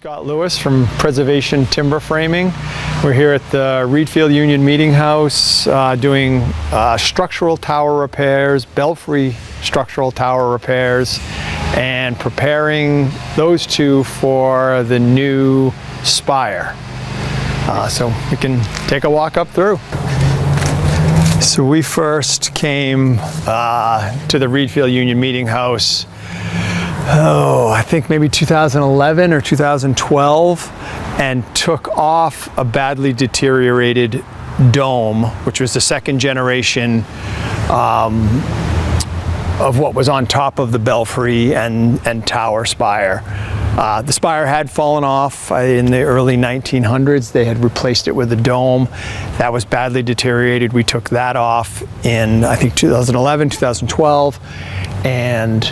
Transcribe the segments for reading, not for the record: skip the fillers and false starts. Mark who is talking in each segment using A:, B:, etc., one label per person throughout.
A: Scott Lewis from Preservation Timber Framing. We're here at the Reedfield Union Meeting House doing structural tower repairs, belfry structural tower repairs, and preparing those two for the new spire. So we can take a walk up through. So we first came to the Reedfield Union Meeting House, I think maybe 2011 or 2012, and took off a badly deteriorated dome, which was the second generation of what was on top of the belfry and tower spire. The spire had fallen off in the early 1900s. They had replaced it with a dome that was badly deteriorated. We took that off in, I think, 2011, 2012, and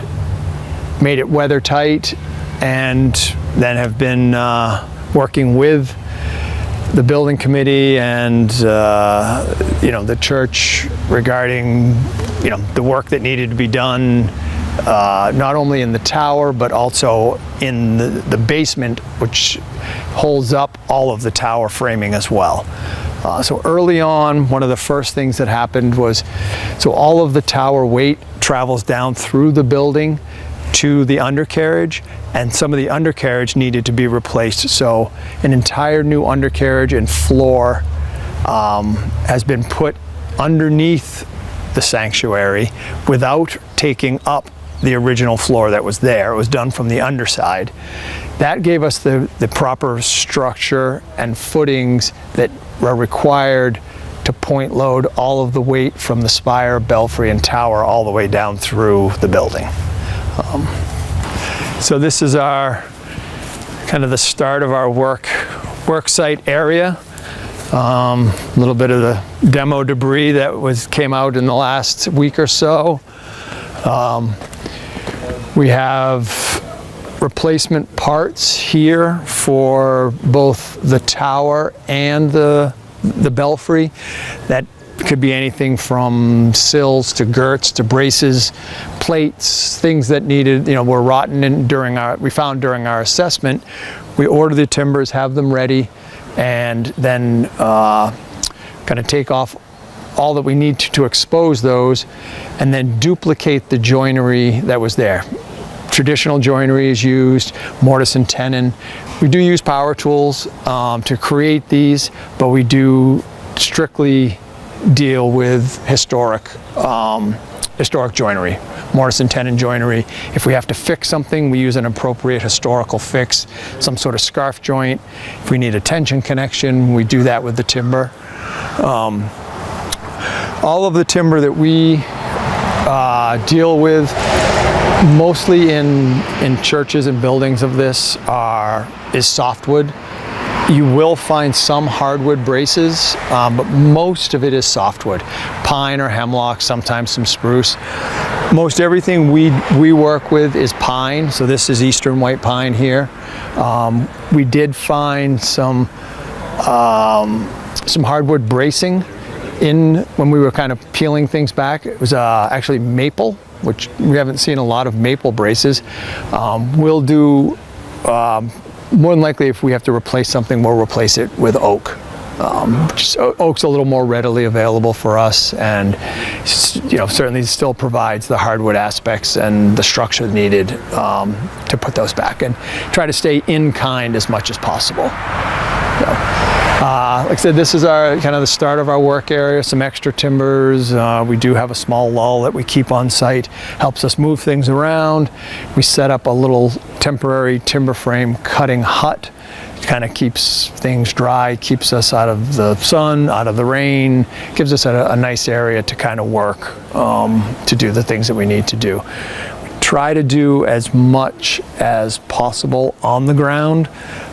A: made it weather tight, and then have been working with the building committee and the church regarding the work that needed to be done, not only in the tower but also in the basement, which holds up all of the tower framing as well. So early on, one of the first things that happened was, so all of the tower weight travels down through the building to the undercarriage, and some of the undercarriage needed to be replaced. So an entire new undercarriage and floor has been put underneath the sanctuary without taking up the original floor that was there. It was done from the underside. That gave us the proper structure and footings that were required to point load all of the weight from the spire, belfry, and tower all the way down through the building. So this is our kind of the start of our work site area. A little bit of the demo debris that came out in the last week or so. We have replacement parts here for both the tower and the belfry. That could be anything from sills to girts to braces, plates, things that needed, were rotten we found during our assessment. We order the timbers, have them ready, and then kind of take off all that we need to expose those, and then duplicate the joinery that was there. Traditional joinery is used, mortise and tenon. We do use power tools to create these, but we do strictly deal with historic joinery, mortise and tenon joinery. If we have to fix something, we use an appropriate historical fix, some sort of scarf joint. If we need a tension connection, we do that with the timber. All of the timber that we deal with, mostly in churches and buildings of this, is softwood. You will find some hardwood braces, but most of it is softwood. Pine or hemlock, sometimes some spruce. Most everything we work with is pine, so this is eastern white pine here. We did find some hardwood bracing when we were kind of peeling things back. It was actually maple, which we haven't seen a lot of maple braces. We'll do more than likely, if we have to replace something, we'll replace it with oak. Oak's a little more readily available for us, and certainly still provides the hardwood aspects and the structure needed to put those back, and try to stay in kind as much as possible. Like I said, this is our kind of the start of our work area. Some extra timbers. We do have a small lull that we keep on site. Helps us move things around. We set up a little temporary timber frame cutting hut. Kind of keeps things dry, keeps us out of the sun, out of the rain. Gives us a nice area to kind of work, to do the things that we need to do. Try to do as much as possible on the ground,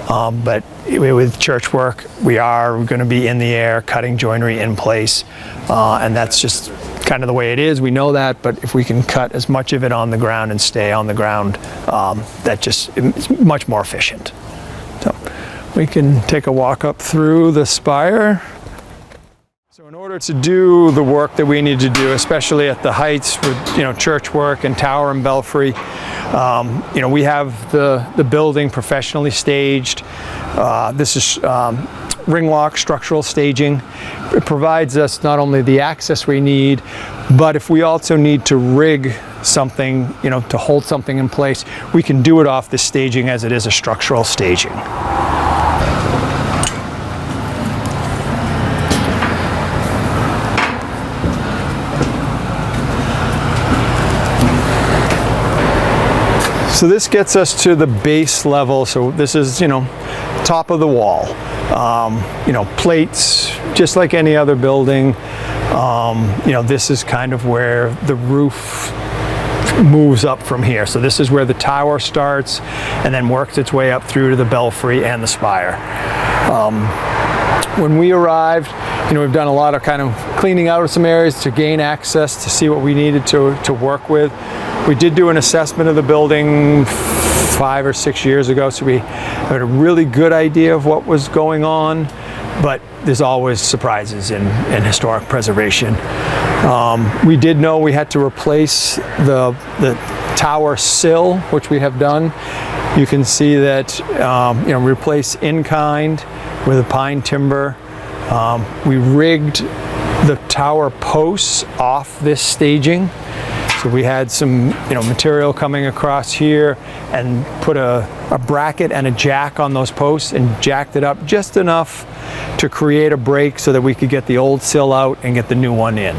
A: but with church work, we are going to be in the air, cutting joinery in place, and that's just kind of the way it is. We know that, but if we can cut as much of it on the ground and stay on the ground, that just is much more efficient. So we can take a walk up through the spire. So in order order to do the work that we need to do, especially at the heights with church work and tower and belfry, we have the building professionally staged. This is ring lock structural staging. It provides us not only the access we need, but if we also need to rig something, to hold something in place, we can do it off this staging as it is a structural staging. So this gets us to the base level. So this is, top of the wall. Plates, just like any other building. This is kind of where the roof moves up from here. So this is where the tower starts and then works its way up through to the belfry and the spire. When we arrived, we've done a lot of kind of cleaning out of some areas to gain access to see what we needed to work with. We did do an assessment of the building 5 or 6 years ago, so we had a really good idea of what was going on, but there's always surprises in historic preservation. We did know we had to replace the tower sill, which we have done. You can see that, replace in kind with a pine timber. We rigged the tower posts off this staging. So we had some, material coming across here and put a bracket and a jack on those posts and jacked it up just enough to create a break so that we could get the old sill out and get the new one in.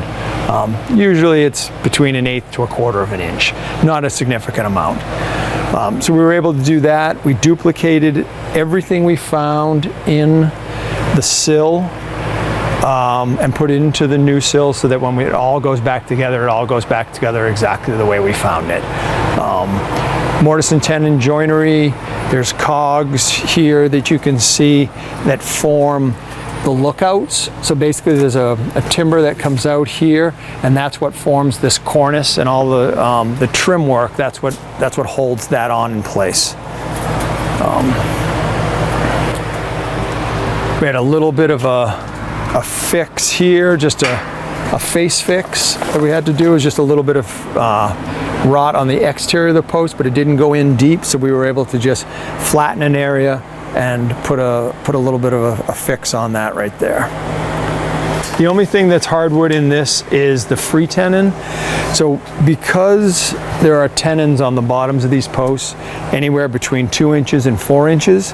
A: Usually it's between 1/8 to 1/4 of an inch, not a significant amount. So we were able to do that. We duplicated everything we found in the sill and put it into the new sill so that when it all goes back together, it all goes back together exactly the way we found it. Mortise and tenon joinery, there's cogs here that you can see that form the lookouts. So basically there's a timber that comes out here, and that's what forms this cornice, and all the trim work, that's what holds that on in place. We had a little bit of a fix here, just a face fix that we had to do. It was just a little bit of rot on the exterior of the post, but it didn't go in deep, so we were able to just flatten an area and put a little bit of a fix on that right there. The only thing that's hardwood in this is the free tenon. So because there are tenons on the bottoms of these posts, anywhere between 2 inches and 4 inches,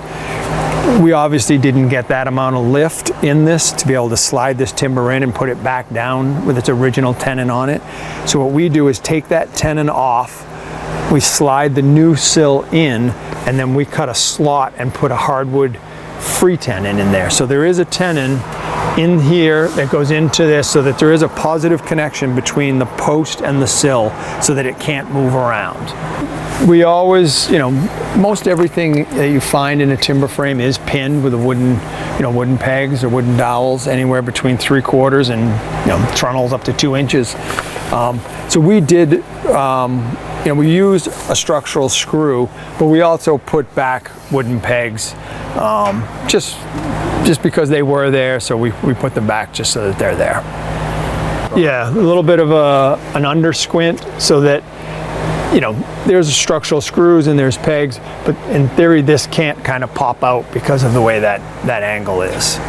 A: we obviously didn't get that amount of lift in this to be able to slide this timber in and put it back down with its original tenon on it. So what we do is take that tenon off, we slide the new sill in, and then we cut a slot and put a hardwood free tenon in there. So there is a tenon in here that goes into this so that there is a positive connection between the post and the sill so that it can't move around. We always, most everything that you find in a timber frame is pinned with a wooden pegs or wooden dowels, anywhere between 3/4 and trunnels up to 2 inches. So we did, we used a structural screw, but we also put back wooden pegs, just because they were there. So we put them back just so that they're there. Yeah, a little bit of an under squint so that there's structural screws and there's pegs, but in theory this can't kind of pop out because of the way that angle is.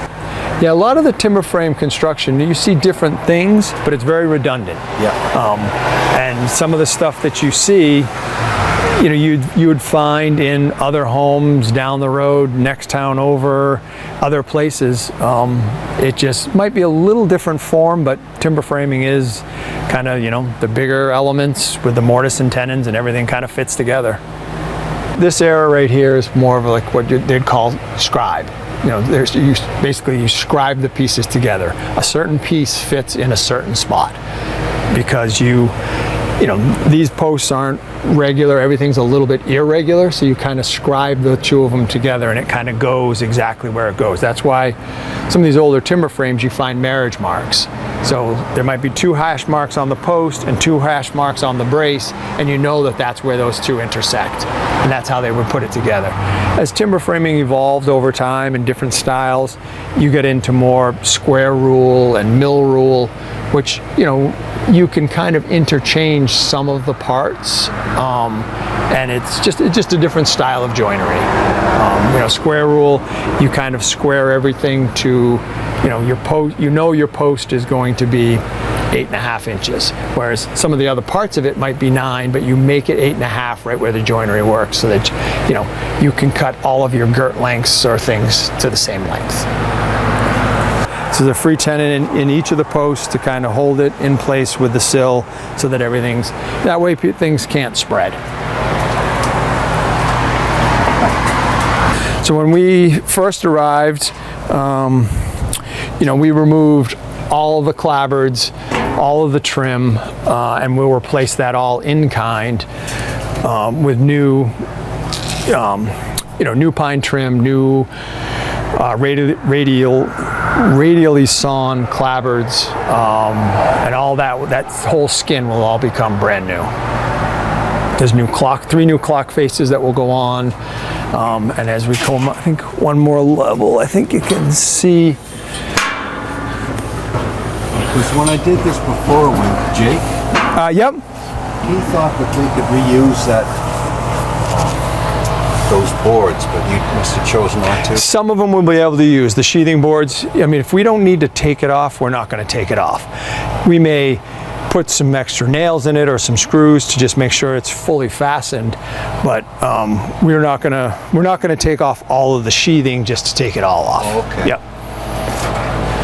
A: Yeah, a lot of the timber frame construction, you see different things, but it's very redundant. Yeah. And some of the stuff that you see, you would find in other homes down the road, next town over, other places. It just might be a little different form, but timber framing is kind of, the bigger elements with the mortise and tenons and everything kind of fits together. This area right here is more of like what they'd call scribe. You scribe the pieces together. A certain piece fits in a certain spot because these posts aren't regular, everything's a little bit irregular, so you kind of scribe the two of them together and it kind of goes exactly where it goes. That's why some of these older timber frames you find marriage marks. So there might be 2 hash marks on the post and 2 hash marks on the brace, and you know that that's where those 2 intersect. And that's how they would put it together. As timber framing evolved over time in different styles, you get into more square rule and mill rule, which, you know, you can kind of interchange some of the parts, and it's just a different style of joinery. You know, square rule, you kind of square everything to, you know, your post. You know, your post is going to be 8.5 inches, whereas some of the other parts of it might be 9, but you make it 8.5 right where the joinery works, so that, you know, you can cut all of your girt lengths or things to the same length. So there's a free tenon in each of the posts to kind of hold it in place with the sill, so that everything's, that way things can't spread. So when we first arrived, you know, we removed all of the clapboards, all of the trim, and we'll replace that all in kind with new, you know, new pine trim, new radially sawn clapboards, and all that whole skin will all become brand new. There's 3 new clock faces that will go on, and as we come, I think one more level, I think you can see.
B: Because when I did this before with Jake,
A: yep,
B: he thought that we could reuse those boards, but you must have chosen not to.
A: Some of them we'll be able to use. The sheathing boards, I mean, if we don't need to take it off, we're not going to take it off. We may put some extra nails in it or some screws to just make sure it's fully fastened, but we're not going to take off all of the sheathing just to take it all off.
B: Oh, okay.
A: Yep.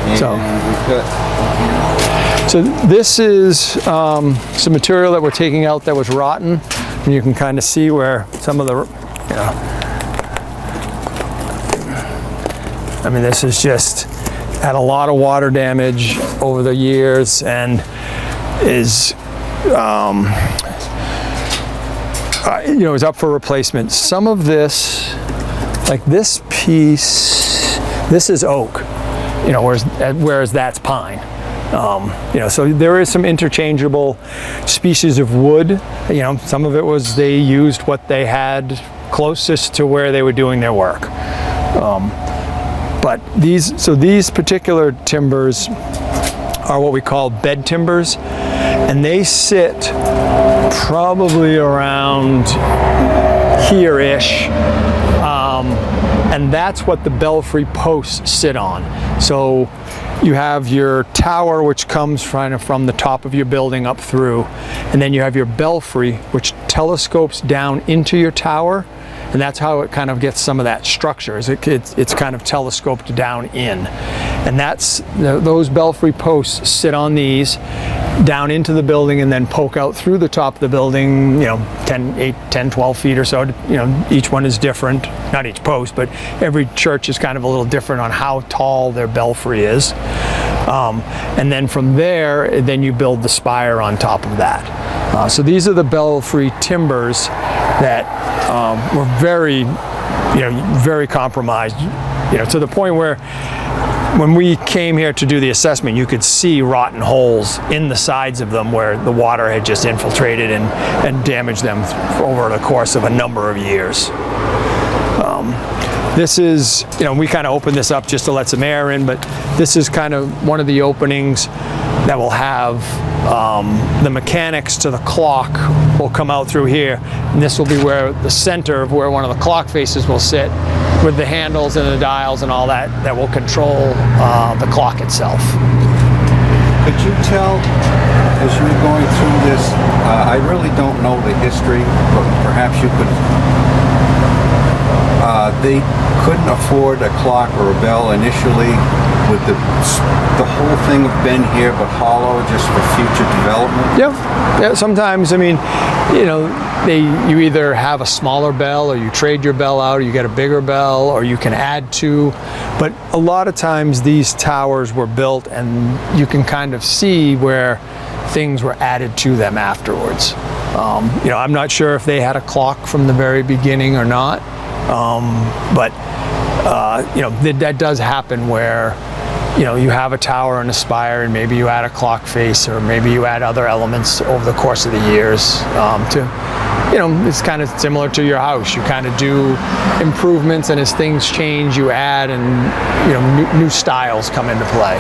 B: And
A: So this is some material that we're taking out that was rotten, and you can kind of see where some of the, you know, I mean, this has just had a lot of water damage over the years and is, you know, is up for replacement. Some of this, like this piece, this is oak, you know, whereas that's pine. You know, so there is some interchangeable species of wood. You know, some of it was they used what they had closest to where they were doing their work. But these particular timbers are what we call bed timbers, and they sit probably around here-ish. And that's what the belfry posts sit on. So you have your tower, which comes from the top of your building up through, and then you have your belfry, which telescopes down into your tower, and that's how it kind of gets some of that structure. It's kind of telescoped down in, and those belfry posts sit on these down into the building and then poke out through the top of the building, you know, 10, 12 feet or so. You know, each one is different, not each post, but every church is kind of a little different on how tall their belfry is. And then from there, then you build the spire on top of that. So these are the belfry timbers that were very, you know, very compromised, you know, to the point where when we came here to do the assessment, you could see rotten holes in the sides of them where the water had just infiltrated and damaged them over the course of a number of years. This is, you know, we kind of opened this up just to let some air in, but this is kind of one of the openings that will have the mechanics to the clock will come out through here, and this will be where the center of where one of the clock faces will sit, with the handles and the dials and all that will control the clock itself.
B: Could you tell, as you were going through this, I really don't know the history, but perhaps you could, they couldn't afford a clock or a bell initially with the whole thing have been here but hollow just for future development?
A: Yeah, sometimes, I mean, you know, you either have a smaller bell or you trade your bell out, or you get a bigger bell, or you can add to. But a lot of times these towers were built and you can kind of see where things were added to them afterwards. You know, I'm not sure if they had a clock from the very beginning or not, but you know, that does happen where you have a tower and a spire, and maybe you add a clock face, or maybe you add other elements over the course of the years it's kind of similar to your house. You kind of do improvements, and as things change, you add, and new styles come into play.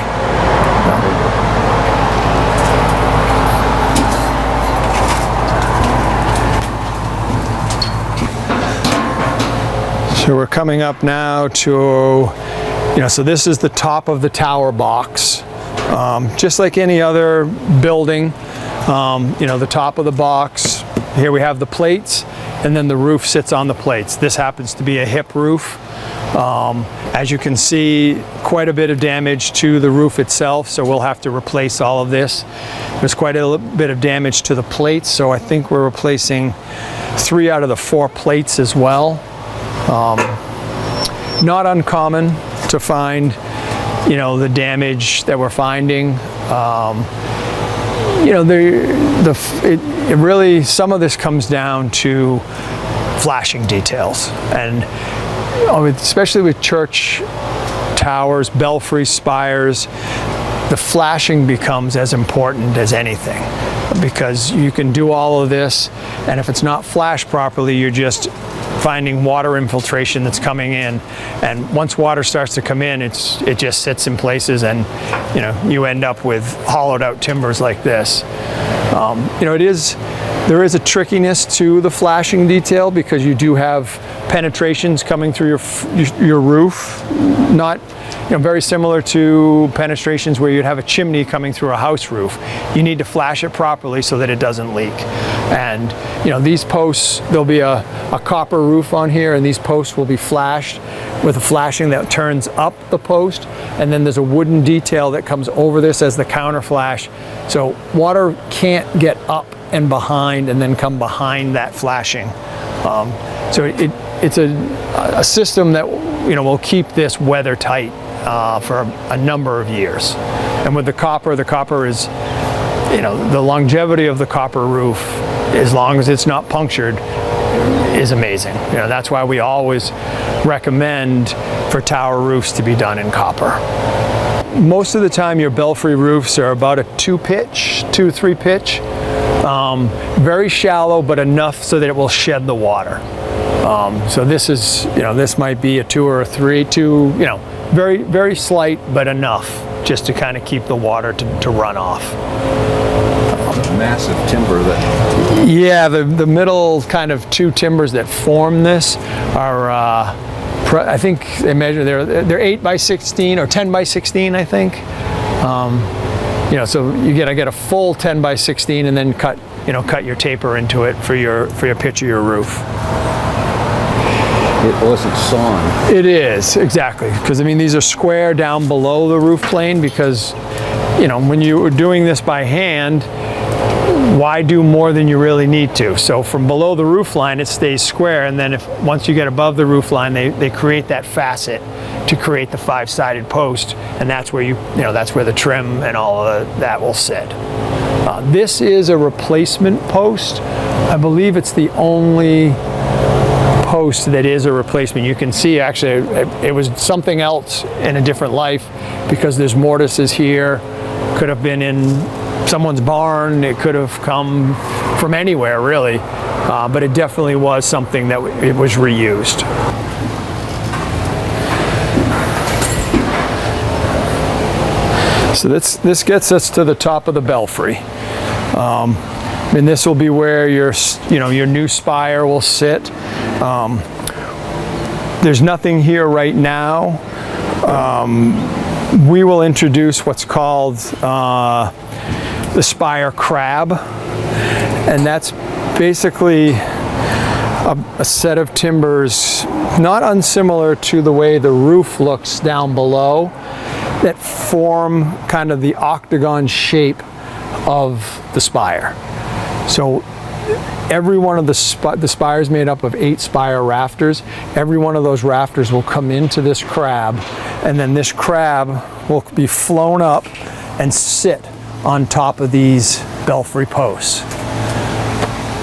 A: So we're coming up now to, so this is the top of the tower box. Just like any other building, the top of the box, here we have the plates, and then the roof sits on the plates. This happens to be a hip roof. As you can see, quite a bit of damage to the roof itself, so we'll have to replace all of this. There's quite a bit of damage to the plates, so I think we're replacing 3 out of the 4 plates as well. Not uncommon to find, the damage that we're finding. It really, some of this comes down to flashing details, and especially with church towers, belfry spires, the flashing becomes as important as anything, because you can do all of this, and if it's not flashed properly, you're just finding water infiltration that's coming in, and once water starts to come in, it just sits in places, and you end up with hollowed out timbers like this. There is a trickiness to the flashing detail, because you do have penetrations coming through your roof, not very similar to penetrations where you'd have a chimney coming through a house roof. You need to flash it properly so that it doesn't leak. And these posts, there'll be a copper roof on here, and these posts will be flashed with a flashing that turns up the post, and then there's a wooden detail that comes over this as the counter flash. So water can't get up and behind and then come behind that flashing. So it's a system that will keep this weather tight for a number of years. And with the copper is, the longevity of the copper roof, as long as it's not punctured, is amazing. That's why we always recommend for tower roofs to be done in copper. Most of the time your belfry roofs are about a 2-3 pitch. Very shallow, but enough so that it will shed the water. So this is, this might be a 2 or a 3, very, very slight, but enough just to kind of keep the water to run off.
B: Massive timber that...
A: Yeah, the middle kind of 2 timbers that form this are, I think they measure, they're 8 by 16 or 10 by 16, I think. So you get a full 10 by 16 and then cut your taper into it for your pitch of your roof.
B: It wasn't sawn.
A: It is, exactly, because these are square down below the roof plane, because when you are doing this by hand, why do more than you really need to? So from below the roof line, it stays square, and then once you get above the roof line, they create that facet to create the 5-sided post, and that's where that's where the trim and all of that will sit. This is a replacement post. I believe it's the only post that is a replacement. You can see actually it was something else in a different life, because there's mortises here. Could have been in someone's barn, it could have come from anywhere really, but it definitely was something that it was reused. So this gets us to the top of the belfry, and this will be where your new spire will sit. There's nothing here right now. We will introduce what's called the spire crab, and that's basically a set of timbers not unsimilar to the way the roof looks down below, that form kind of the octagon shape of the spire. So every one of the spire is made up of 8 spire rafters. Every one of those rafters will come into this crab, and then this crab will be flown up and sit on top of these belfry posts.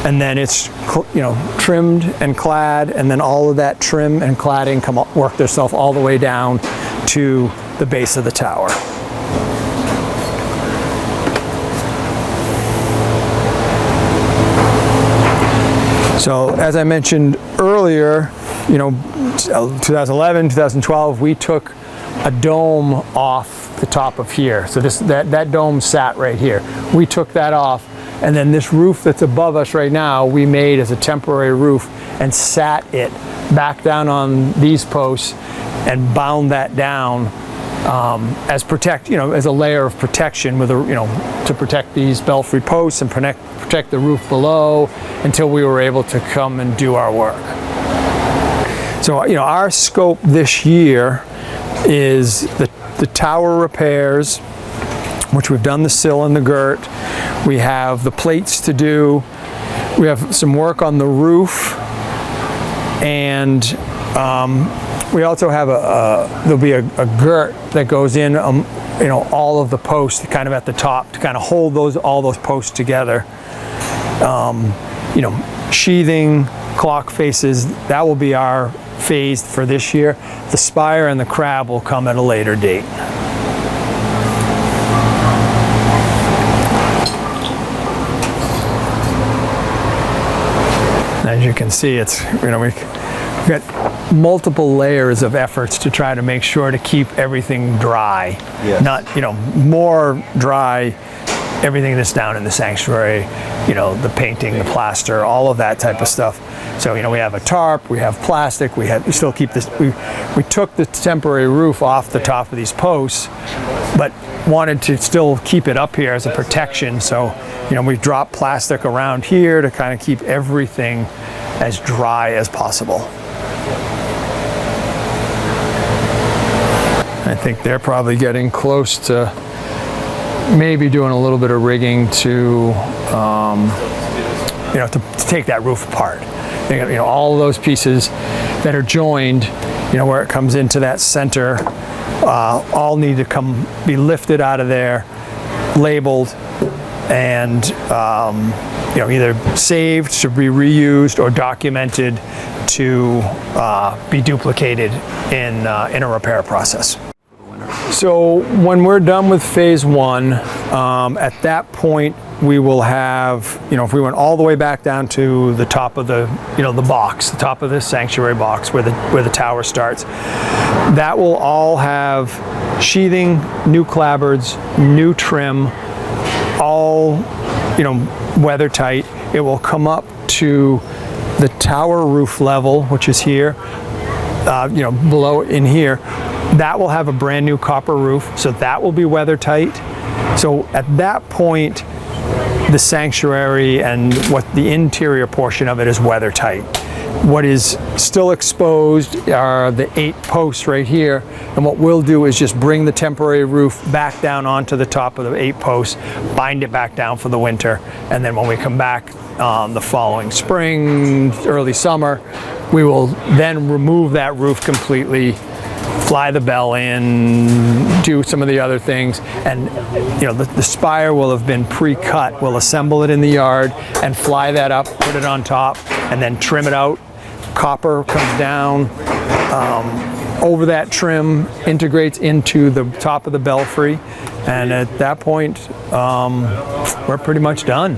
A: And then it's trimmed and clad, and then all of that trim and cladding work themselves all the way down to the base of the tower. So as I mentioned earlier, 2011, 2012, we took a dome off the top of here. So that dome sat right here. We took that off, and then this roof that's above us right now, we made as a temporary roof and sat it back down on these posts and bound that down as as a layer of protection with to protect these belfry posts and protect the roof below until we were able to come and do our work. So our scope this year is the tower repairs, which we've done the sill and the girt. We have the plates to do. We have some work on the roof, and we also have there'll be a girt that goes in, all of the posts kind of at the top to kind of hold all those posts together. Sheathing, clock faces, that will be our phase for this year. The spire and the crab will come at a later date. As you can see, it's we've got multiple layers of efforts to try to make sure to keep everything dry.
B: Yes.
A: Not more dry, everything that's down in the sanctuary, the painting, the plaster, all of that type of stuff. So we have a tarp, we have plastic, we still keep this. We took the temporary roof off the top of these posts, but wanted to still keep it up here as a protection. So we've dropped plastic around here to kind of keep everything as dry as possible. I think they're probably getting close to maybe doing a little bit of rigging to take that roof apart. All of those pieces that are joined, where it comes into that center, all need to be lifted out of there, labeled, and either saved to be reused or documented to be duplicated in a repair process. So when we're done with phase one, at that point we will have, if we went all the way back down to the top of the box, the top of the sanctuary box where the tower starts, that will all have sheathing, new clapboards, new trim, all weather tight. It will come up to the tower roof level, which is here, below in here. That will have a brand new copper roof, so that will be weather tight. So at that point, the sanctuary and what the interior portion of it is weather tight. What is still exposed are the 8 posts right here, and what we'll do is just bring the temporary roof back down onto the top of the 8 posts, bind it back down for the winter, and then when we come back the following spring, early summer, we will then remove that roof completely, fly the bell in, do some of the other things, and the spire will have been pre-cut. We'll assemble it in the yard and fly that up, put it on top, and then trim it out. Copper comes down over that trim, integrates into the top of the belfry, and at that point we're pretty much done.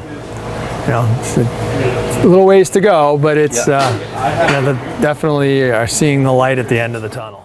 A: It's a little ways to go, but it's definitely are seeing the light at the end of the tunnel.